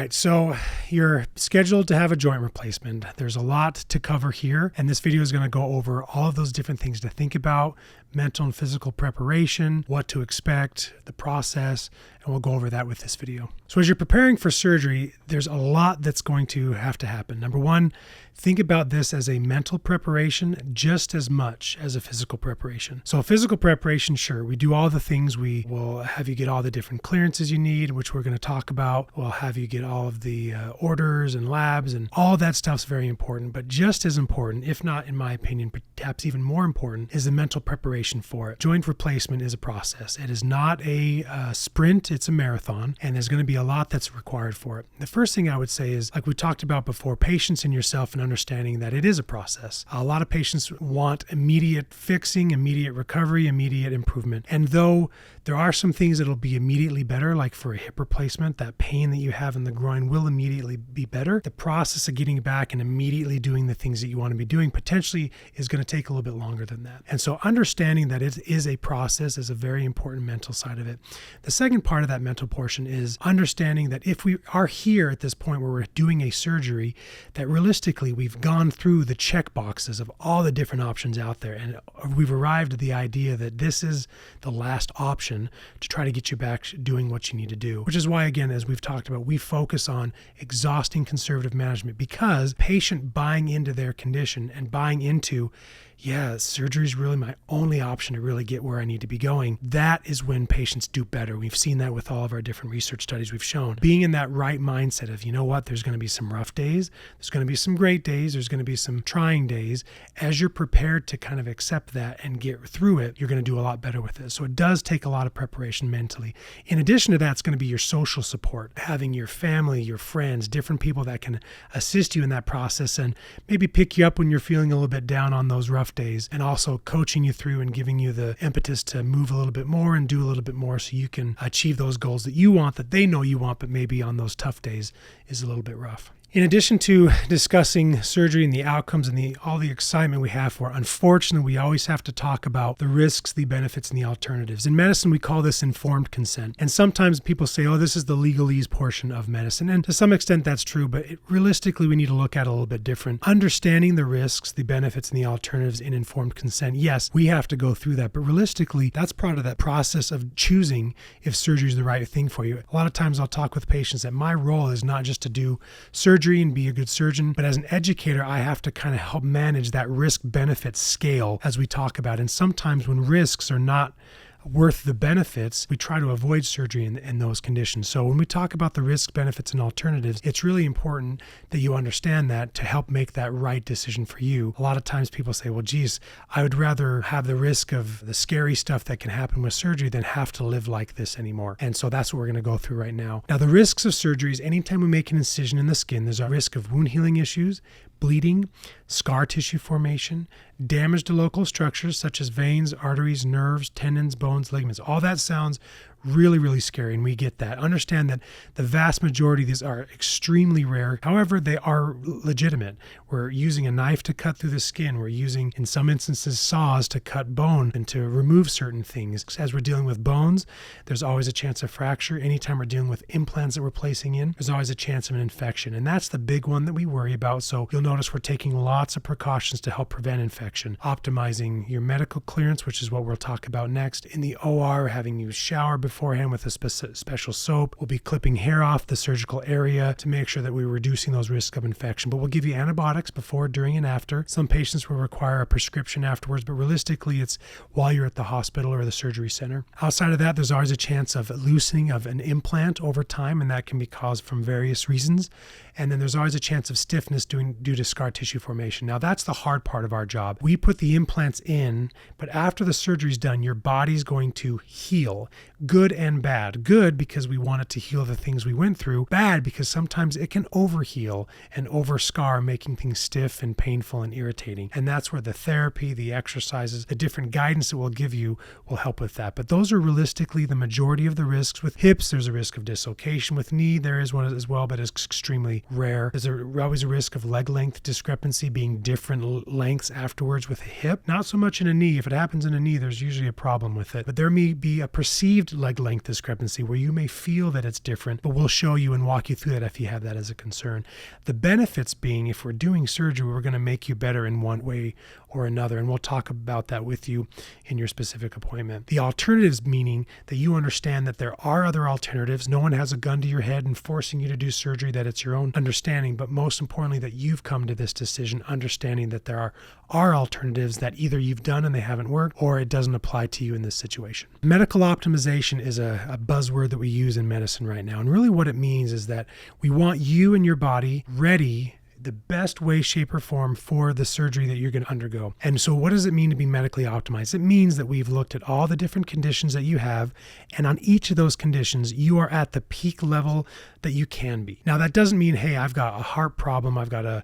right, so you're scheduled to have a joint replacement. There's a lot to cover here, and this video is going to go over all of those different things to think about, mental and physical preparation, what to expect, the process, and we'll go over that with this video. So as you're preparing for surgery, there's a lot that's going to have to happen. Number one, think about this as a mental preparation just as much as a physical preparation. So physical preparation, sure, we do all the things. We will have you get all the different clearances you need, which we're going to talk about. We'll have you get all of the orders and labs, and all that stuff's very important. But just as important, if not, in my opinion, perhaps even more important, is the mental preparation for it. Joint replacement is a process. It is not a sprint, it's a marathon, and there's going to be a lot that's required for it. The first thing I would say is, like we talked about before, patience in yourself and understanding that it is a process. A lot of patients want immediate fixing, immediate recovery, immediate improvement. And though there are some things that'll be immediately better, like for a hip replacement, that pain that you have in the groin will immediately be better. The process of getting back and immediately doing the things that you want to be doing potentially is going to take a little bit longer than that. And so understanding that it is a process is a very important mental side of it. The second part of that mental portion is understanding that if we are here at this point where we're doing a surgery, that realistically we've gone through the check boxes of all the different options out there, and we've arrived at the idea that this is the last option to try to get you back doing what you need to do. Which is why, again, as we've talked about, we focus on exhausting conservative management, because patient buying into their condition and buying into, yeah, surgery is really my only option to really get where I need to be going. That is when patients do better. We've seen that with all of our different research studies we've shown. Being in that right mindset of, you know what, there's going to be some rough days, there's going to be some great days, there's going to be some trying days. As you're prepared to kind of accept that and get through it, you're going to do a lot better with it. So it does take a lot of preparation mentally. In addition to that, it's going to be your social support, having your family, your friends, different people that can assist you in that process and maybe pick you up when you're feeling a little bit down on those rough days, and also coaching you through and giving you the impetus to move a little bit more and do a little bit more so you can achieve those goals that you want, that they know you want, but maybe on those tough days is a little bit rough. In addition to discussing surgery and the outcomes and all the excitement we have for it, unfortunately, we always have to talk about the risks, the benefits, and the alternatives. In medicine, we call this informed consent. And sometimes people say, oh, this is the legalese portion of medicine. And to some extent, that's true, but realistically, we need to look at it a little bit different. Understanding the risks, the benefits, and the alternatives in informed consent, yes, we have to go through that. But realistically, that's part of that process of choosing if surgery is the right thing for you. A lot of times I'll talk with patients that my role is not just to do surgery and be a good surgeon, but as an educator, I have to kind of help manage that risk-benefit scale as we talk about. And sometimes when risks are not worth the benefits, we try to avoid surgery in those conditions. So when we talk about the risks, benefits, and alternatives, it's really important that you understand that to help make that right decision for you. A lot of times people say, well, geez, I would rather have the risk of the scary stuff that can happen with surgery than have to live like this anymore. And so that's what we're going to go through right now. Now, the risks of surgery is anytime we make an incision in the skin, there's a risk of wound healing issues, bleeding, scar tissue formation, damage to local structures such as veins, arteries, nerves, tendons, bones, ligaments. All that sounds really, really scary, and we get that. Understand that the vast majority of these are extremely rare. However, they are legitimate. We're using a knife to cut through the skin. We're using, in some instances, saws to cut bone and to remove certain things. As we're dealing with bones, there's always a chance of fracture. Anytime we're dealing with implants that we're placing in, there's always a chance of an infection, and that's the big one that we worry about. So you'll notice we're taking lots of precautions to help prevent infection, optimizing your medical clearance, which is what we'll talk about next. In the OR, having you shower beforehand with a special soap. We'll be clipping hair off the surgical area to make sure that we're reducing those risks of infection. But we'll give you antibiotics before, during, and after. Some patients will require a prescription afterwards, but realistically, it's while you're at the hospital or the surgery center. Outside of that, there's always a chance of loosening of an implant over time, and that can be caused from various reasons. And then there's always a chance of stiffness due to scar tissue formation. Now, that's the hard part of our job. We put the implants in, but after the surgery's done, your body's going to heal. Good and bad. Good because we want it to heal the things we went through. Bad because sometimes it can overheal and overscar, making things stiff and painful and irritating. And that's where the therapy, the exercises, the different guidance that we'll give you will help with that. But those are realistically the majority of the risks. With hips, there's a risk of dislocation. With knee, there is one as well, but it's extremely rare. There's always a risk of leg length discrepancy, being different lengths afterwards with a hip. Not so much in a knee. If it happens in a knee, there's usually a problem with it. But there may be a perceived leg leg length discrepancy where you may feel that it's different, but we'll show you and walk you through that if you have that as a concern. The benefits being, if we're doing surgery, we're going to make you better in one way or another, and we'll talk about that with you in your specific appointment. The alternatives meaning that you understand that there are other alternatives. No one has a gun to your head and forcing you to do surgery, that it's your own understanding, but most importantly that you've come to this decision understanding that there are alternatives that either you've done and they haven't worked, or it doesn't apply to you in this situation. Medical optimization is a buzzword that we use in medicine right now, and really what it means is that we want you and your body ready the best way, shape, or form for the surgery that you're going to undergo. And so what does it mean to be medically optimized? It means that we've looked at all the different conditions that you have, and on each of those conditions, you are at the peak level that you can be. Now, that doesn't mean, hey, I've got a heart problem, I've got a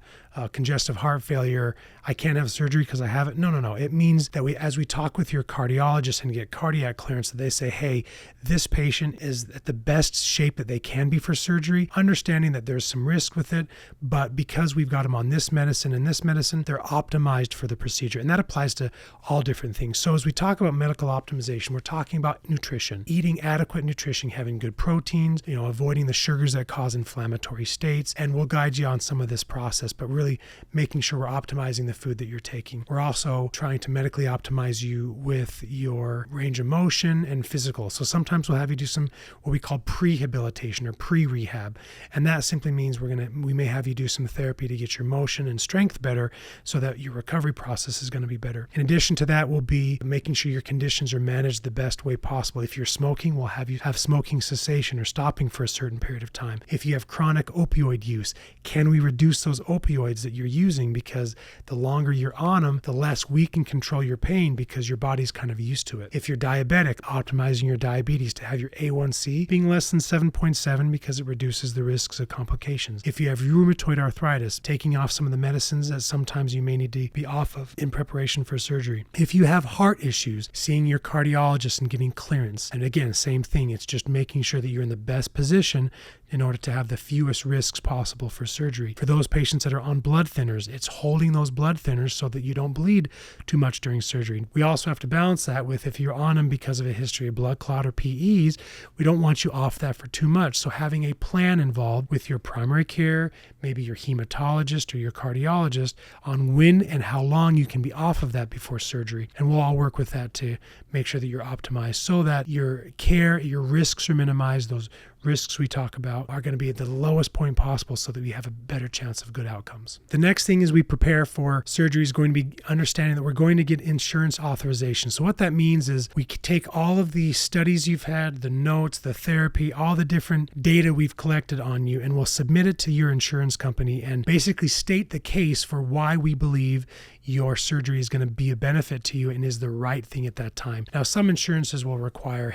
congestive heart failure, I can't have surgery because I have it. No. It means that as we talk with your cardiologist and get cardiac clearance, that they say, hey, this patient is at the best shape that they can be for surgery, understanding that there's some risk with it, but because we've got them on this medicine and this medicine, they're optimized for the procedure. And that applies to all different things. So as we talk about medical optimization, we're talking about nutrition, eating adequate nutrition, having good proteins, avoiding the sugars that cause inflammatory states, and we'll guide you on some of this process, but really making sure we're optimizing the food that you're taking. We're also trying to medically optimize you with your range of motion and physical. So sometimes we'll have you do some what we call prehabilitation or pre-rehab. And that simply means we may have you do some therapy to get your motion and strength better so that your recovery process is going to be better. In addition to that, we'll be making sure your conditions are managed the best way possible. If you're smoking, we'll have you have smoking cessation or stopping for a certain period of time. If you have chronic opioid use, can we reduce those opioids that you're using, because the longer you're on them, the less we can control your pain because your body's kind of used to it. If you're diabetic, optimizing your diabetes to have your A1C being less than 7.7 because it reduces the risks of complications. If you have rheumatoid arthritis, taking off some of the medicines that sometimes you may need to be off of in preparation for surgery. If you have heart issues, seeing your cardiologist and getting clearance. And again, same thing, it's just making sure that you're in the best position in order to have the fewest risks possible for surgery. For those patients that are on blood thinners, it's holding those blood thinners so that you don't bleed too much during surgery. We also have to balance that with if you're on them because of a history of blood clot or PEs, we don't want you off that for too much. So having a plan involved with your primary care, maybe your hematologist or your cardiologist on when and how long you can be off of that before surgery. And we'll all work with that to make sure that you're optimized so that your care, your risks are minimized. Those risks we talk about are going to be at the lowest point possible so that we have a better chance of good outcomes. The next thing is we prepare for surgery is going to be understanding that we're going to get insurance authorization. So what that means is we take all of the studies you've had, the notes, the therapy, all the different data we've collected on you, and we'll submit it to your insurance company and basically state the case for why we believe your surgery is going to be a benefit to you and is the right thing at that time. Now, some insurances will require,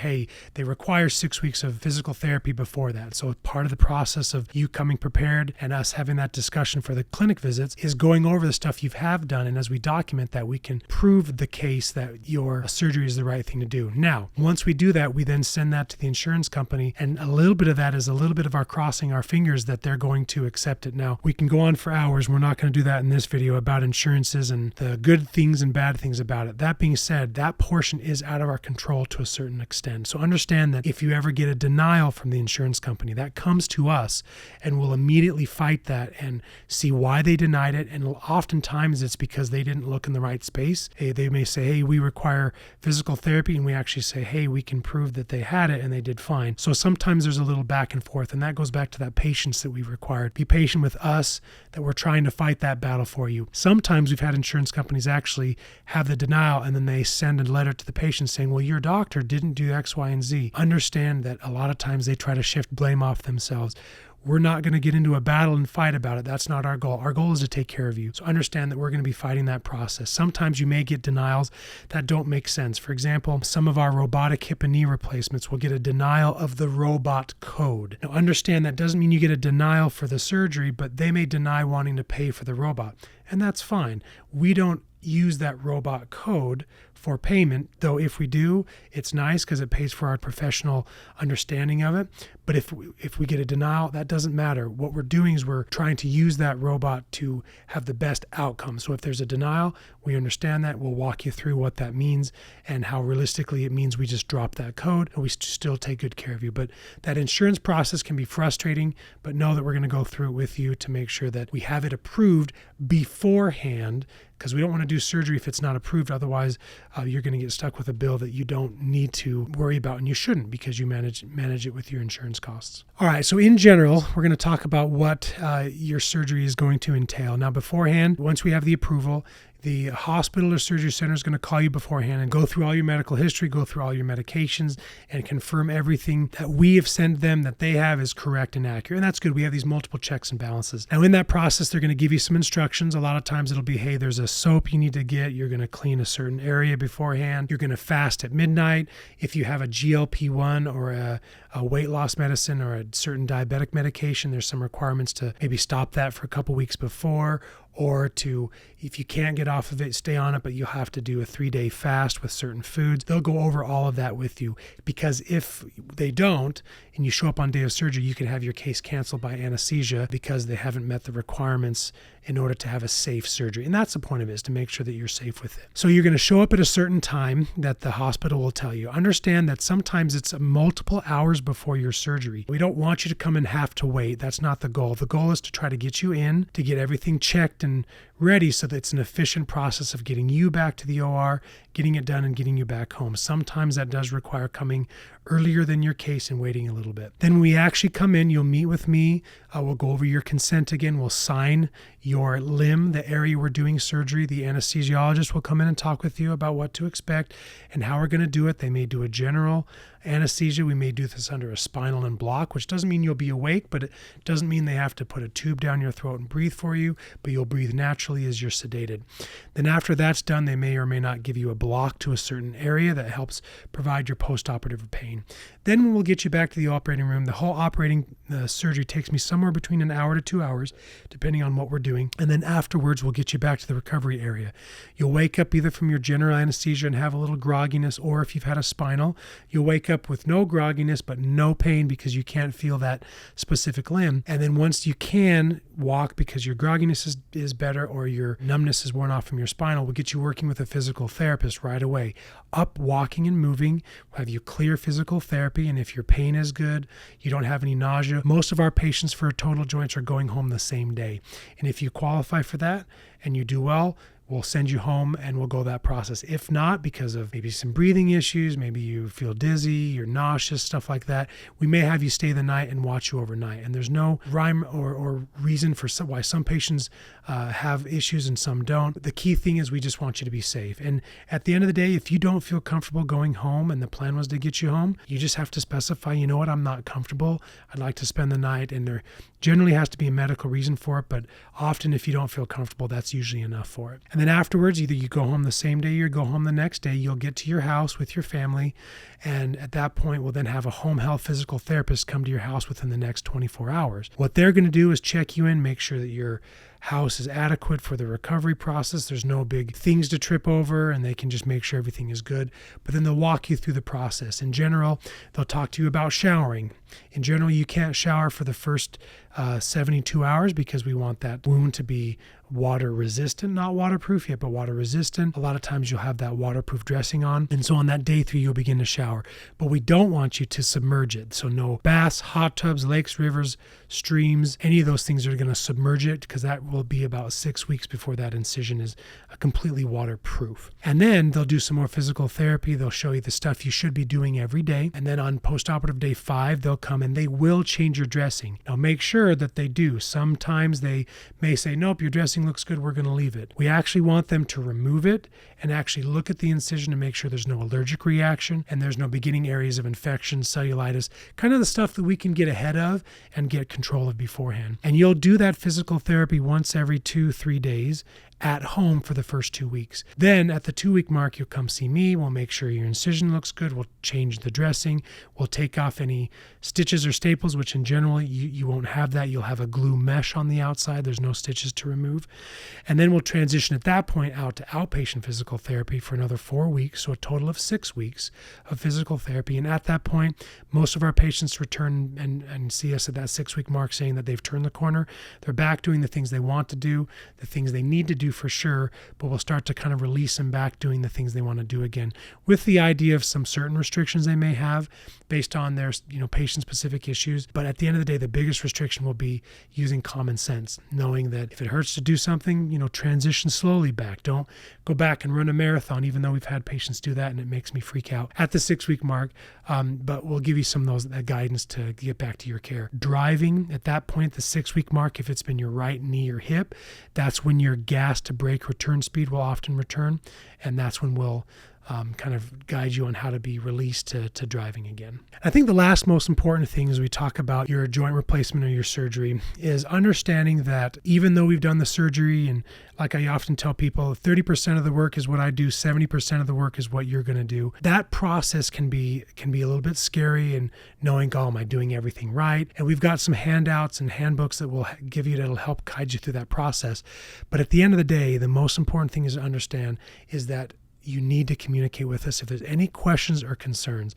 they require 6 weeks of physical therapy before that. So part of the process of you coming prepared and us having that discussion for the clinic visits is going over the stuff you have done. And as we document that, we can prove the case that your surgery is the right thing to do. Now, once we do that, we then send that to the insurance company. And a little bit of that is a little bit of our crossing our fingers that they're going to accept it. Now, we can go on for hours. We're not going to do that in this video about insurances and the good things and bad things about it. That being said, that portion is out of our control to a certain extent. So understand that if you ever get a denial from the insurance company, that comes to us and we'll immediately fight that and see why they denied it. And oftentimes it's because they didn't look in the right space. They may say, hey, we require physical therapy, and we actually say, hey, we can prove that they had it and they did fine. So sometimes there's a little back and forth, and that goes back to that patience that we've required. Be patient with us that we're trying to fight that battle for you. Sometimes we've had insurance companies actually have the denial and then they send a letter to the patient saying, well, your doctor didn't do X, Y, and Z. Understand that a lot of times they try to shift blame off themselves. We're not going to get into a battle and fight about it. That's not our goal. Our goal is to take care of you. So understand that we're going to be fighting that process. Sometimes you may get denials that don't make sense. For example, some of our robotic hip and knee replacements will get a denial of the robot code. Now understand that doesn't mean you get a denial for the surgery, but they may deny wanting to pay for the robot. And that's fine. We don't use that robot code for payment, though if we do, it's nice because it pays for our professional understanding of it. But if we get a denial, that doesn't matter. What we're doing is we're trying to use that robot to have the best outcome. So if there's a denial, we understand that. We'll walk you through what that means and how realistically it means we just drop that code and we still take good care of you. But that insurance process can be frustrating, but know that we're going to go through it with you to make sure that we have it approved beforehand, because we don't want to do surgery if it's not approved. Otherwise, you're going to get stuck with a bill that you don't need to worry about, and you shouldn't, because you manage it with your insurance costs. All right, so in general, we're going to talk about what your surgery is going to entail. Now, beforehand, once we have the approval, the hospital or surgery center is going to call you beforehand and go through all your medical history, go through all your medications, and confirm everything that we have sent them that they have is correct and accurate. And that's good. We have these multiple checks and balances. Now, in that process, they're going to give you some instructions. A lot of times it'll be, hey, there's a soap you need to get. You're going to clean a certain area beforehand. You're going to fast at midnight. If you have a GLP-1 or a weight loss medicine or a certain diabetic medication, there's some requirements to maybe stop that for a couple weeks before, or to, if you can't get off of it, stay on it, but you'll have to do a 3-day fast with certain foods. They'll go over all of that with you, because if they don't, and you show up on day of surgery, you can have your case canceled by anesthesia because they haven't met the requirements in order to have a safe surgery. And that's the point of it, is to make sure that you're safe with it. So you're going to show up at a certain time that the hospital will tell you. Understand that sometimes it's multiple hours before your surgery. We don't want you to come and have to wait. That's not the goal. The goal is to try to get you in, to get everything checked and ready so that it's an efficient process of getting you back to the OR, getting it done, and getting you back home. Sometimes that does require coming earlier than your case and waiting a little bit. Then when we actually come in, you'll meet with me. We'll go over your consent again. We'll sign your limb, the area we're doing surgery. The anesthesiologist will come in and talk with you about what to expect and how we're going to do it. They may do a general anesthesia. We may do this under a spinal and block, which doesn't mean you'll be awake, but it doesn't mean they have to put a tube down your throat and breathe for you, but you'll breathe naturally as you're sedated. Then after that's done, they may or may not give you a block to a certain area that helps provide your post-operative pain. Then we'll get you back to the operating room. The whole operating surgery takes me somewhere between an hour to 2 hours, depending on what we're doing. And then afterwards, we'll get you back to the recovery area. You'll wake up either from your general anesthesia and have a little grogginess, or if you've had a spinal, you'll wake up with no grogginess but no pain because you can't feel that specific limb. And then once you can walk because your grogginess is better or your numbness is worn off from your spinal, we'll get you working with a physical therapist right away. Up, walking and moving, we'll have you clear physical therapy, and if your pain is good, you don't have any nausea, most of our patients for total joints are going home the same day. And if you qualify for that and you do well, we'll send you home and we'll go that process. If not, because of maybe some breathing issues, maybe you feel dizzy, you're nauseous, stuff like that, we may have you stay the night and watch you overnight. And there's no rhyme or reason for why some patients have issues and some don't. The key thing is we just want you to be safe. And at the end of the day, if you don't feel comfortable going home and the plan was to get you home, you just have to specify, you know what, I'm not comfortable. I'd like to spend the night. And there generally has to be a medical reason for it, but often if you don't feel comfortable, that's usually enough for it. And then afterwards, either you go home the same day or you go home the next day. You'll get to your house with your family, and at that point, we'll then have a home health physical therapist come to your house within the next 24 hours. What they're going to do is check you in, make sure that your house is adequate for the recovery process. There's no big things to trip over, and they can just make sure everything is good. But then they'll walk you through the process. In general, they'll talk to you about showering. In general, you can't shower for the first 72 hours because we want that wound to be water resistant, not waterproof yet, but water resistant. A lot of times you'll have that waterproof dressing on. And so on that day 3, you'll begin to shower. But we don't want you to submerge it. So no baths, hot tubs, lakes, rivers, streams, any of those things are going to submerge it, because that will be about 6 weeks before that incision is completely waterproof. And then they'll do some more physical therapy. They'll show you the stuff you should be doing every day. And then on postoperative day 5, they'll come and they will change your dressing. Now make sure that they do. Sometimes they may say, nope, your dressing looks good, we're going to leave it. We actually want them to remove it and actually look at the incision to make sure there's no allergic reaction and there's no beginning areas of infection, cellulitis, kind of the stuff that we can get ahead of and get control of beforehand. And you'll do that physical therapy once every 2-3 days. at home for the first 2 weeks. Then at the 2-week mark, you'll come see me. We'll make sure your incision looks good. We'll change the dressing. We'll take off any stitches or staples, which in general, you won't have that. You'll have a glue mesh on the outside. There's no stitches to remove. And then we'll transition at that point out to outpatient physical therapy for another 4 weeks, so a total of 6 weeks of physical therapy. And at that point, most of our patients return and see us at that 6-week mark saying that they've turned the corner. They're back doing the things they want to do, the things they need to do for sure, but we'll start to kind of release them back doing the things they want to do again, with the idea of some certain restrictions they may have based on their patient-specific issues. But at the end of the day, the biggest restriction will be using common sense, knowing that if it hurts to do something, transition slowly back. Don't go back and run a marathon, even though we've had patients do that and it makes me freak out at the 6-week mark. But we'll give you some of that guidance to get back to your care. Driving at that point, the 6-week mark, if it's been your right knee or hip, that's when your gas to brake return speed will often return. And that's when we'll kind of guide you on how to be released to driving again. I think the last most important thing as we talk about your joint replacement or your surgery is understanding that even though we've done the surgery, and like I often tell people, 30% of the work is what I do, 70% of the work is what you're going to do. That process can be a little bit scary, and knowing, am I doing everything right? And we've got some handouts and handbooks that will give you, that'll help guide you through that process. But at the end of the day, the most important thing is to understand is that you need to communicate with us if there's any questions or concerns.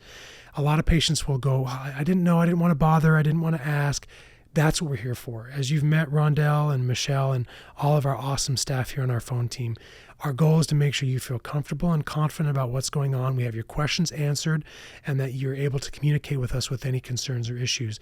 A lot of patients will go, I didn't know, I didn't want to bother, I didn't want to ask. That's what we're here for. As you've met Rondell and Michelle and all of our awesome staff here on our phone team, our goal is to make sure you feel comfortable and confident about what's going on. We have your questions answered and that you're able to communicate with us with any concerns or issues.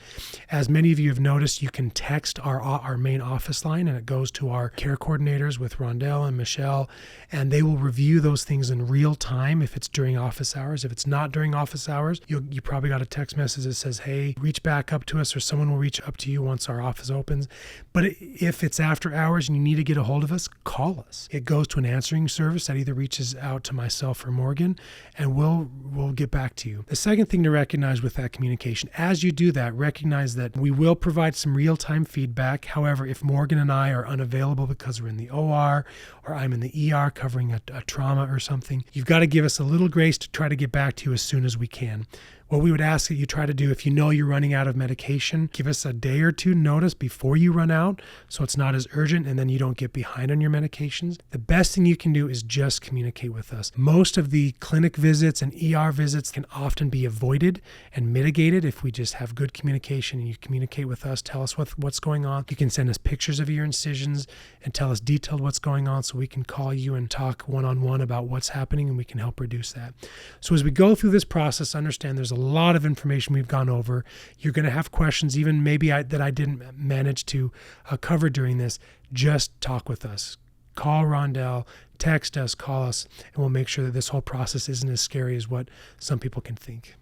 As many of you have noticed, you can text our main office line, and it goes to our care coordinators with Rondell and Michelle, and they will review those things in real time if it's during office hours. If it's not during office hours, you probably got a text message that says, hey, reach back up to us, or someone will reach up to you once our office opens. But if it's after hours and you need to get a hold of us, call us. It goes to an answering service that either reaches out to myself or Morgan, and we'll get back to you. The second thing to recognize with that communication, as you do that, recognize that we will provide some real-time feedback. However, if Morgan and I are unavailable because we're in the OR or I'm in the ER covering a trauma or something, you've got to give us a little grace to try to get back to you as soon as we can. What we would ask that you try to do, if you know you're running out of medication, give us a day or two notice before you run out so it's not as urgent and then you don't get behind on your medications. The best thing you can do is just communicate with us. Most of the clinic visits and ER visits can often be avoided and mitigated if we just have good communication and you communicate with us, tell us what's going on. You can send us pictures of your incisions and tell us detailed what's going on so we can call you and talk one-on-one about what's happening and we can help reduce that. So as we go through this process, understand there's a lot of information we've gone over. You're going to have questions, even maybe that I didn't manage to cover during this. Just talk with us. Call Rondell, text us, call us, and we'll make sure that this whole process isn't as scary as what some people can think.